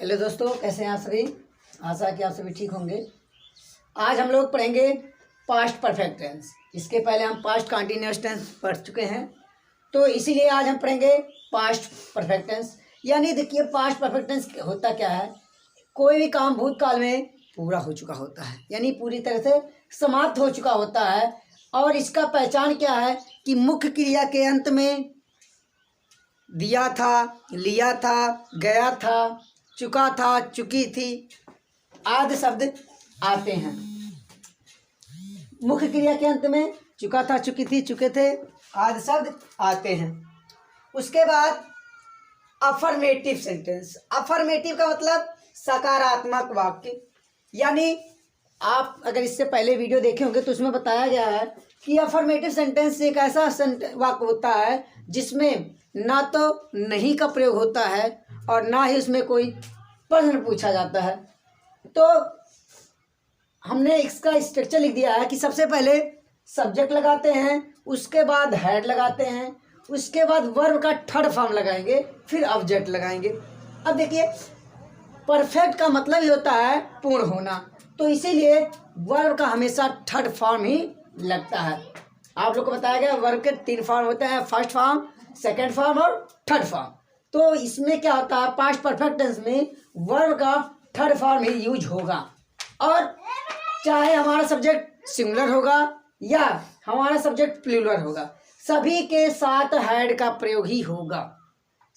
Hello दोस्तों, कैसे हैं आप सभी। आशा कि आप सभी ठीक होंगे। आज हम लोग पढ़ेंगे पास्ट परफेक्ट टेंस। इसके पहले हम पास्ट कंटिन्यूअस टेंस पढ़ चुके हैं, तो इसीलिए आज हम पढ़ेंगे पास्ट परफेक्ट टेंस। यानी देखिए, पास्ट परफेक्ट टेंस होता क्या है, कोई भी काम भूतकाल में पूरा हो चुका होता है, यानी पूरी तरह से समाप्त हो चुका होता है। और इसका पहचान क्या है कि मुख्य क्रिया के अंत में दिया था, लिया था, गया था, चुका था, चुकी थी आदि शब्द आते हैं। मुख्य क्रिया के अंत में चुका था, चुकी थी, चुके थे आदि शब्द आते हैं। उसके बाद अफर्मेटिव सेंटेंस। अफर्मेटिव का मतलब सकारात्मक वाक्य। यानी आप अगर इससे पहले वीडियो देखे होंगे तो उसमें बताया गया है कि अफर्मेटिव सेंटेंस एक ऐसा वाक्य होता है जिसमें ना तो नहीं का प्रयोग होता है और ना ही उसमें कोई प्रश्न पूछा जाता है। तो हमने इसका स्ट्रक्चर लिख दिया है कि सबसे पहले सब्जेक्ट लगाते हैं, उसके बाद हेड लगाते हैं, उसके बाद वर्ब का थर्ड फॉर्म लगाएंगे, फिर ऑब्जेक्ट लगाएंगे। अब देखिए, परफेक्ट का मतलब ही होता है पूर्ण होना, तो इसीलिए वर्ब का हमेशा थर्ड फॉर्म ही लगता है। आप लोग को बताया गया वर्ब के 3 फॉर्म होते हैं, फर्स्ट फॉर्म, सेकंड फॉर्म और थर्ड फॉर्म। तो इसमें क्या होता है, पास्ट परफेक्ट टेंस में वर्ब का थर्ड फॉर्म ही यूज होगा। और चाहे हमारा सब्जेक्ट सिंगुलर होगा या हमारा सब्जेक्ट प्लूरल होगा, सभी के साथ हेड का प्रयोग ही होगा।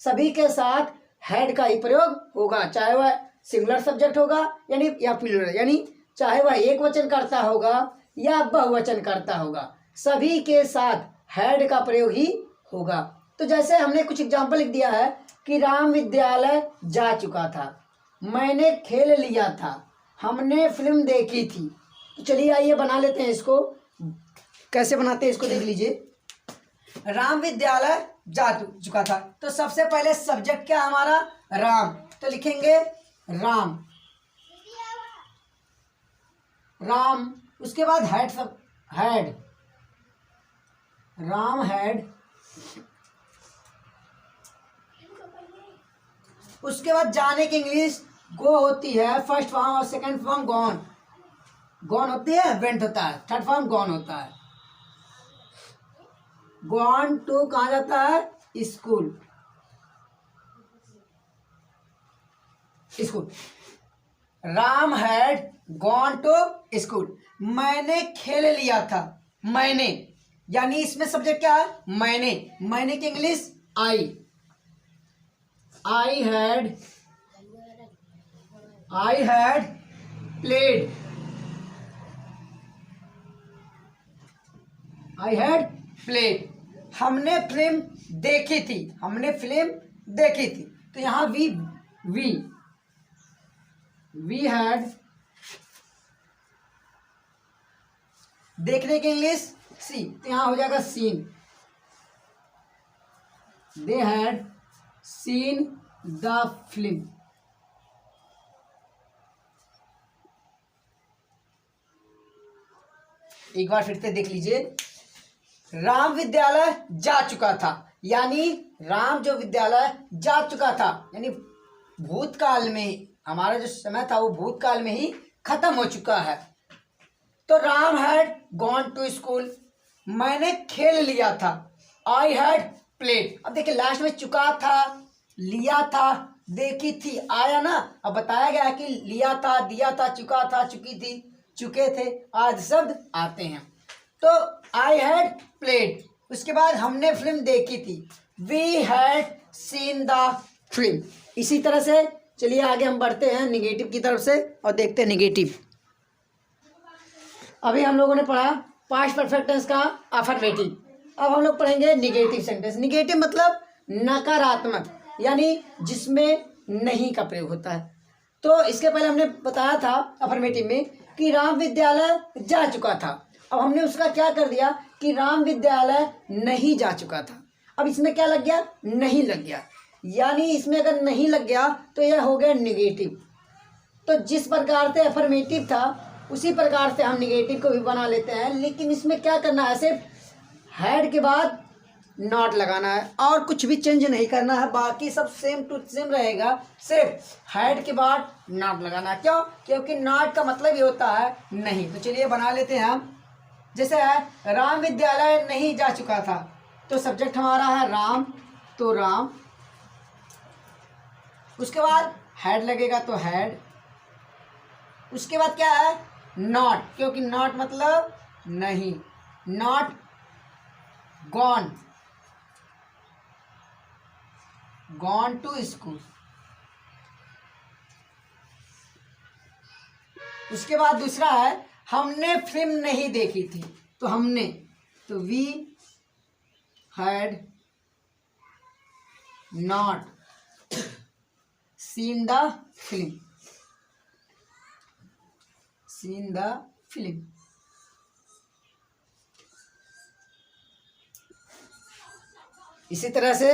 सभी के साथ हेड का ही प्रयोग होगा, चाहे वह सिंगुलर सब्जेक्ट होगा यानी या प्लूरल, यानी चाहे वह एक वचन करता होगा या बहुवचन करता होगा, सभी के साथ हेड का प्रयोग ही होगा। तो जैसे हमने कुछ एग्जाम्पल लिख दिया है कि राम विद्यालय जा चुका था, मैंने खेल लिया था, हमने फिल्म देखी थी। तो चलिए आइए बना लेते हैं इसको। कैसे बनाते हैं इसको देख लीजिए। राम विद्यालय जा चुका था, तो सबसे पहले सब्जेक्ट क्या हमारा, राम, तो लिखेंगे राम, राम। उसके बाद हेड, सब हेड, राम हेड। उसके बाद जाने की इंग्लिश गो होती है, फर्स्ट फॉर्म, और सेकंड फॉर्म गॉन। गॉन होती है, वेंट होता है, थर्ड फॉर्म गॉन होता है। गॉन टू कहाँ जाता है, school, school. Ram had gone to school. मैंने खेल लिया था, मैंने, यानी इसमें सब्जेक्ट क्या है, मैंने। मैंने की English I, I had played, I had played। हमने फिल्म देखी थी, हमने फिल्म देखी थी, तो यहाँ we had, देखने की इंग्लिश सी, तो यहाँ हो जाएगा scene. They had seen the film। एक बार फिर से देख लीजिए। राम विद्यालय जा चुका था, यानी राम जो विद्यालय जा चुका था, यानी भूतकाल में, हमारा जो समय था वो भूतकाल में ही खत्म हो चुका है। तो Ram had gone to school, मैंने खेल लिया था, आई हैड प्लेड। अब देखिए लास्ट में चुका था, लिया था, देखी थी, आया ना। अब बताया गया कि लिया था, दिया था, चुका था, चुकी थी, चुके थे आदि शब्द आते हैं। तो आई हैड प्लेड। उसके बाद हमने फिल्म देखी थी, we had seen the film. इसी तरह से चलिए आगे हम बढ़ते हैं निगेटिव की तरफ से और देखते हैं निगेटिव। अभी हम लोगों ने पढ़ा पास्ट परफेक्ट टेंस का अफर्मेटिव, अब हम लोग पढ़ेंगे निगेटिव सेंटेंस। निगेटिव मतलब नकारात्मक, यानी जिसमें नहीं का प्रयोग होता है। तो इसके पहले हमने बताया था अफर्मेटिव में कि राम विद्यालय जा चुका था। अब हमने उसका क्या कर दिया कि राम विद्यालय नहीं जा चुका था। अब इसमें क्या लग गया, नहीं लग गया, यानी इसमें अगर नहीं लग गया तो यह हो गया निगेटिव। तो जिस प्रकार से अफर्मेटिव था उसी प्रकार से हम निगेटिव को भी बना लेते हैं, लेकिन इसमें क्या करना है, सिर्फ हेड के बाद नॉट लगाना है और कुछ भी चेंज नहीं करना है, बाकी सब सेम टू सेम रहेगा, सिर्फ हैड के बाद नॉट लगाना है। क्यों? क्योंकि नॉट का मतलब ये होता है नहीं। तो चलिए बना लेते हैं हम। जैसे है राम विद्यालय नहीं जा चुका था, तो सब्जेक्ट हमारा है राम, तो राम, उसके बाद हैड लगेगा तो हैड, उसके बाद क्या है नॉट, क्योंकि नॉट मतलब नहीं, not gone, gone to school. उसके बाद दूसरा है हमने फिल्म नहीं देखी थी, तो हमने, तो we had not seen the film, seen the film. इसी तरह से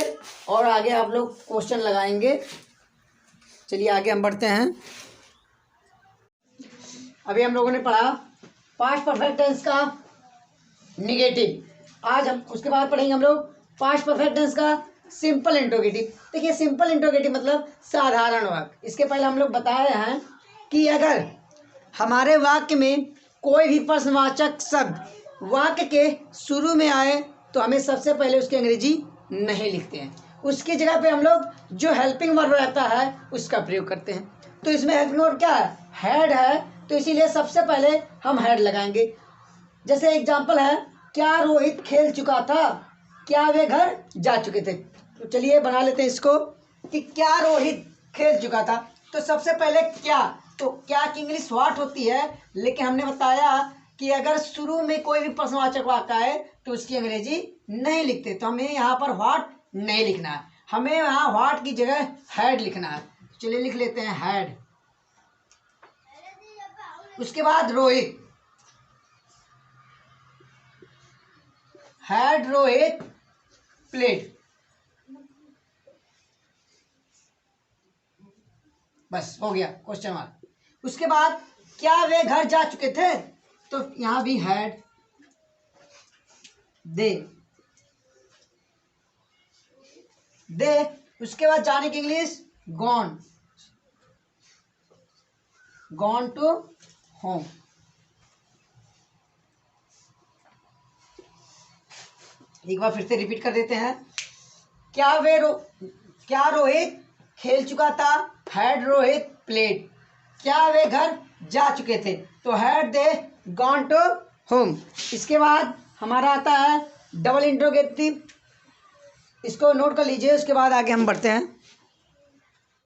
और आगे आप लोग क्वेश्चन लगाएंगे। चलिए आगे हम बढ़ते हैं। अभी हम लोगों ने पढ़ा पास्ट परफेक्ट टेंस का निगेटिव। आज हम उसके बाद पढ़ेंगे हम लोग पास्ट परफेक्ट टेंस का सिंपल इंट्रोगेटिव। देखिए सिंपल इंट्रोगेटिव मतलब साधारण वाक्य। इसके पहले हम लोग बताए हैं कि अगर हमारे वाक्य में कोई भी प्रश्नवाचक शब्द वाक्य के शुरू में आए तो हमें सबसे पहले उसकी अंग्रेजी नहीं लिखते हैं, उसकी जगह पे हम लोग जो हेल्पिंग वर्ब रहता है उसका प्रयोग करते हैं। तो इसमें हेल्पिंग वर्ब क्या है, हैड है, तो इसीलिए सबसे पहले हम हैड लगाएंगे। जैसे एग्जांपल है क्या रोहित खेल चुका था, क्या वे घर जा चुके थे। तो चलिए बना लेते हैं इसको कि क्या रोहित खेल चुका था। तो सबसे पहले क्या, तो क्या की इंग्लिश व्हाट होती है, लेकिन हमने बताया कि अगर शुरू में कोई भी प्रश्नवाचक वाक्य आए तो उसकी अंग्रेजी नहीं लिखते, तो हमें यहाँ पर व्हाट नहीं लिखना है, हमें यहाँ व्हाट की जगह हैड लिखना है। चलिए लिख लेते हैं हैड। उसके बाद रोहित, हैड रोहित प्लेड, बस हो गया क्वेश्चन मार्क। उसके बाद क्या वे घर जा चुके थे, तो यहां भी हैड, दे, उसके बाद जाने की English gone, gone to home. एक बार फिर से रिपीट कर देते हैं। क्या रोहित खेल चुका था, हैड रोहित प्लेड। क्या वे घर जा चुके थे, तो had they gone to home. इसके बाद हमारा आता है डबल इंट्रोगेटिव, इसको नोट कर लीजिए, उसके बाद आगे हम बढ़ते हैं।